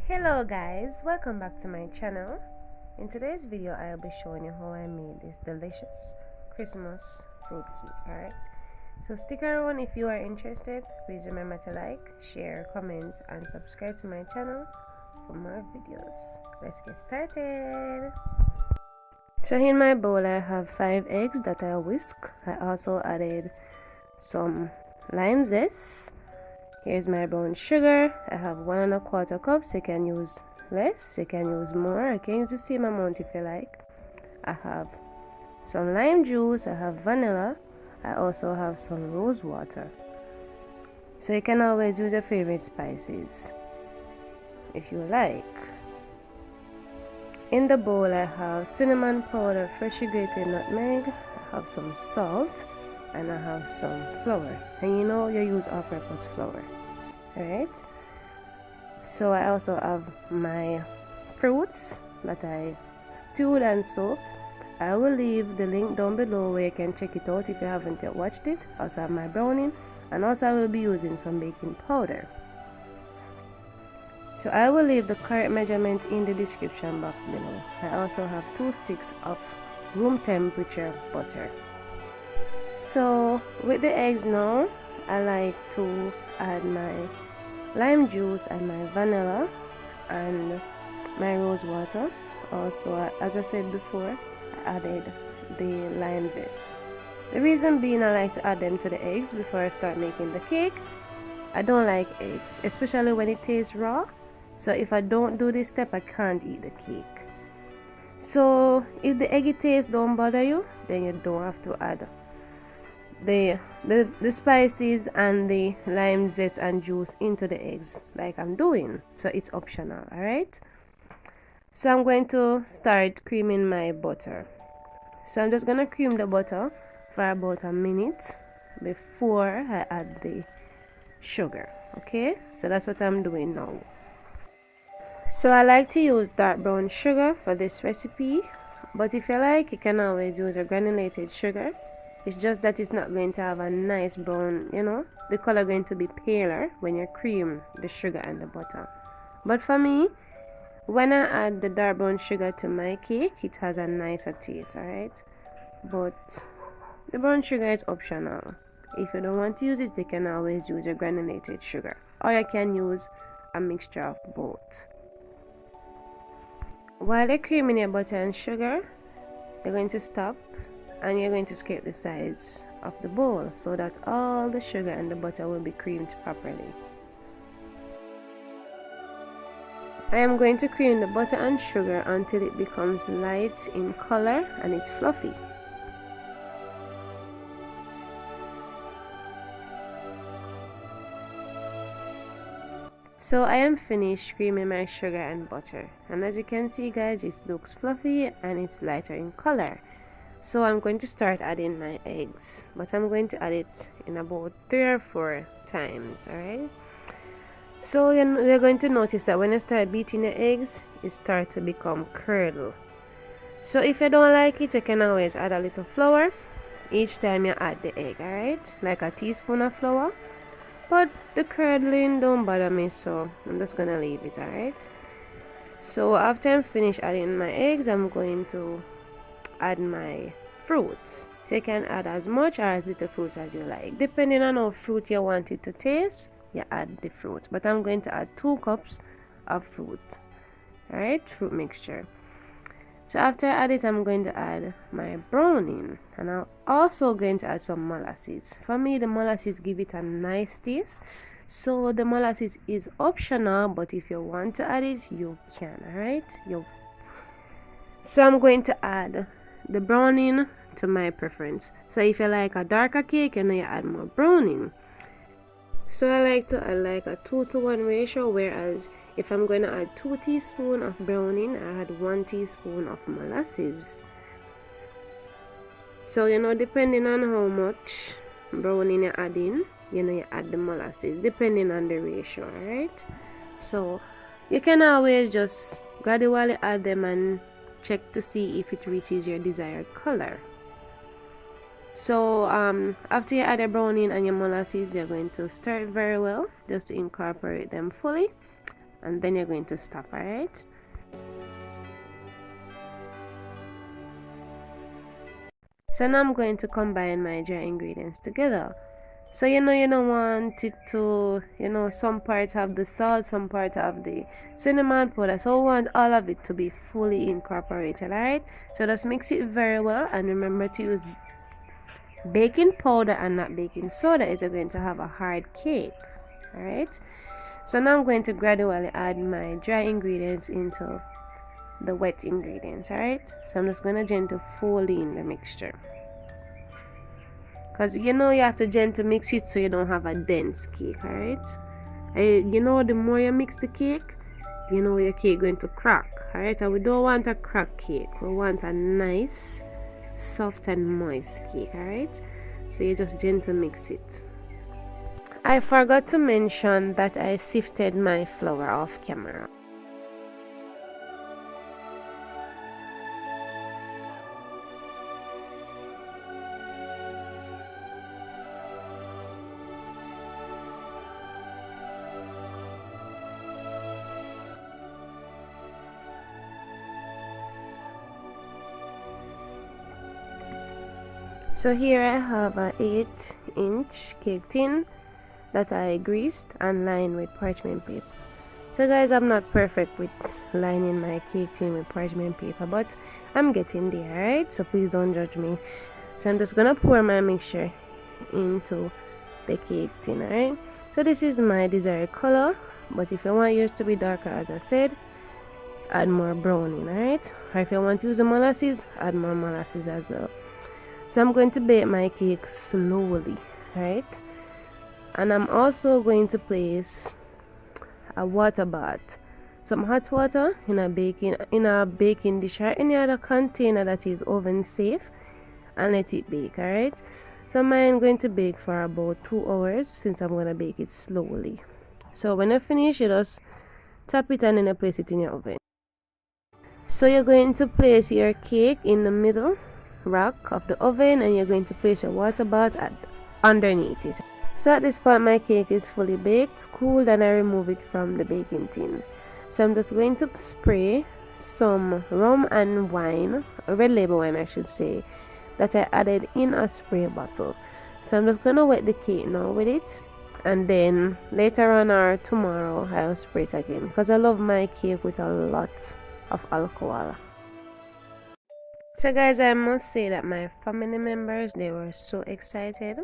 Hello guys, welcome back to my channel. In today's video I'll be showing you how I made this delicious Christmas fruit cake. Alright, so stick around if you are interested. Please remember to like, share, comment and subscribe to my channel for more videos. Let's get started. So in my bowl I have 5 eggs that I whisk. I also added some lime zest. Here's my brown sugar. I have 1¼ cups. You can use less, you can use more, you can use the same amount if you like. I have some lime juice, I have vanilla, I also have some rose water. So you can always use your favorite spices if you like. In the bowl I have cinnamon powder, freshly grated nutmeg, I have some salt, and I have some flour, and you use all-purpose flour. Alright, so I also have my fruits that I stewed and soaked. I will leave the link down below where you can check it out if you haven't yet watched it. I also have my browning, and also I will be using some baking powder. So I will leave the correct measurement in the description box below. I also have 2 sticks of room temperature butter. So with the eggs now, I like to add my lime juice and my vanilla and my rose water. Also, as I said before, I added the lime zest. The reason being I like to add them to the eggs before I start making the cake. I don't like eggs, especially when it tastes raw. So if I don't do this step, I can't eat the cake. So if the eggy taste don't bother you, then you don't have to add the spices and the lime zest and juice into the eggs like I'm doing. So it's optional. Alright, so I'm going to start creaming my butter. So I'm just gonna cream the butter for about a minute before I add the sugar. Okay, so that's what I'm doing now. So I like to use dark brown sugar for this recipe, but if you like, you can always use a granulated sugar. It's just that it's not going to have a nice brown, the color going to be paler when you cream the sugar and the butter. But for me, when I add the dark brown sugar to my cake, it has a nicer taste, alright? But the brown sugar is optional. If you don't want to use it, you can always use your granulated sugar, or you can use a mixture of both. While you're creaming your butter and sugar, you're going to stop and you're going to scrape the sides of the bowl so that all the sugar and the butter will be creamed properly. I am going to cream the butter and sugar until it becomes light in color and it's fluffy. So I am finished creaming my sugar and butter, and as you can see guys, it looks fluffy and it's lighter in color. So I'm going to start adding my eggs, but I'm going to add it in about 3 or 4 times. Alright, so you're going to notice that when you start beating the eggs, it starts to become curdle. So if you don't like it, you can always add a little flour each time you add the egg. Alright, like a teaspoon of flour, but the curdling don't bother me, so I'm just gonna leave it. Alright, so after I'm finished adding my eggs, I'm going to add my fruits. So you can add as much or as little fruits as you like, depending on how fruit you want it to taste. You add the fruits, but I'm going to add 2 cups of fruit. Alright, fruit mixture. So after I add it, I'm going to add my browning, and I'm also going to add some molasses. For me, the molasses give it a nice taste, so the molasses is optional, but if you want to add it, you can. Alright, so I'm going to add the browning to my preference. So if you like a darker cake, you add more browning. So I like to add like a 2-to-1 ratio, whereas if I'm going to add 2 teaspoons of browning, I add 1 teaspoon of molasses. So depending on how much browning you add in, you add the molasses depending on the ratio. Alright, so you can always just gradually add them and check to see if it reaches your desired color. So after you add the browning and your molasses, you're going to stir it very well just to incorporate them fully, and then you're going to stop. All right. So now I'm going to combine my dry ingredients together. So you don't want it to, some parts have the salt, some parts have the cinnamon powder. So we want all of it to be fully incorporated, alright? So just mix it very well, and remember to use baking powder and not baking soda if you're going to have a hard cake, alright? So now I'm going to gradually add my dry ingredients into the wet ingredients, alright? So I'm just going to gently fold in the mixture. Because you have to gently mix it so you don't have a dense cake, alright? The more you mix the cake, your cake going to crack, alright? And we don't want a cracked cake. We want a nice, soft and moist cake, alright? So you just gently mix it. I forgot to mention that I sifted my flour off camera. So here I have a 8-inch cake tin that I greased and lined with parchment paper. So guys, I'm not perfect with lining my cake tin with parchment paper, but I'm getting there, right? So please don't judge me. So I'm just gonna pour my mixture into the cake tin, alright? So this is my desired color, but if you want yours to be darker, as I said, add more browning, alright? Or if you want to use the molasses, add more molasses as well. So I'm going to bake my cake slowly, right? And I'm also going to place a water bath, some hot water in a baking dish or any other container that is oven safe, and let it bake, alright? So mine going to bake for about 2 hours since I'm going to bake it slowly. So when I finish, you just tap it and then you place it in your oven. So you're going to place your cake in the middle rack of the oven, and you're going to place your water bath underneath it. So at this point my cake is fully baked, cooled, and I remove it from the baking tin. So I'm just going to spray some rum and wine, a red label wine I should say, that I added in a spray bottle. So I'm just gonna wet the cake now with it, and then later on or tomorrow I'll spray it again, because I love my cake with a lot of alcohol. So guys, I must say that my family members, they were so excited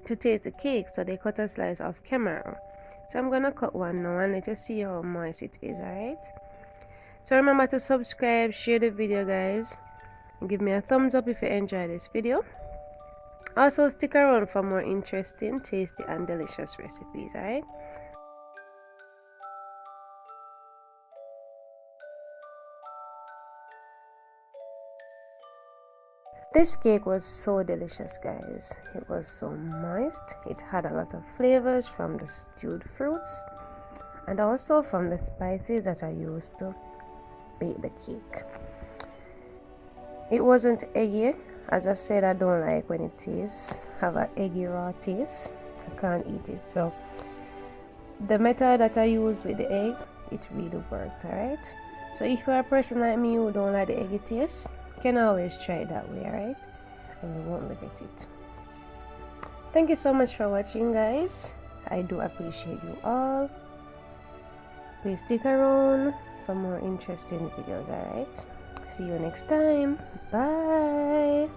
to taste the cake, so they cut a slice off camera. So I'm gonna cut one now and let you see how moist it is, alright? So remember to subscribe, share the video guys, and give me a thumbs up if you enjoyed this video. Also stick around for more interesting, tasty and delicious recipes, alright? This cake was so delicious guys. It was so moist. It had a lot of flavors from the stewed fruits and also from the spices that I used to bake the cake. It wasn't eggy. As I said, I don't like when it have an eggy raw taste. I can't eat it. So the method that I used with the egg, it really worked, alright? So if you're a person like me who don't like the eggy taste, you can always try it that way, alright? And you won't regret it. Thank you so much for watching guys. I do appreciate you all. Please stick around for more interesting videos, alright? See you next time. Bye.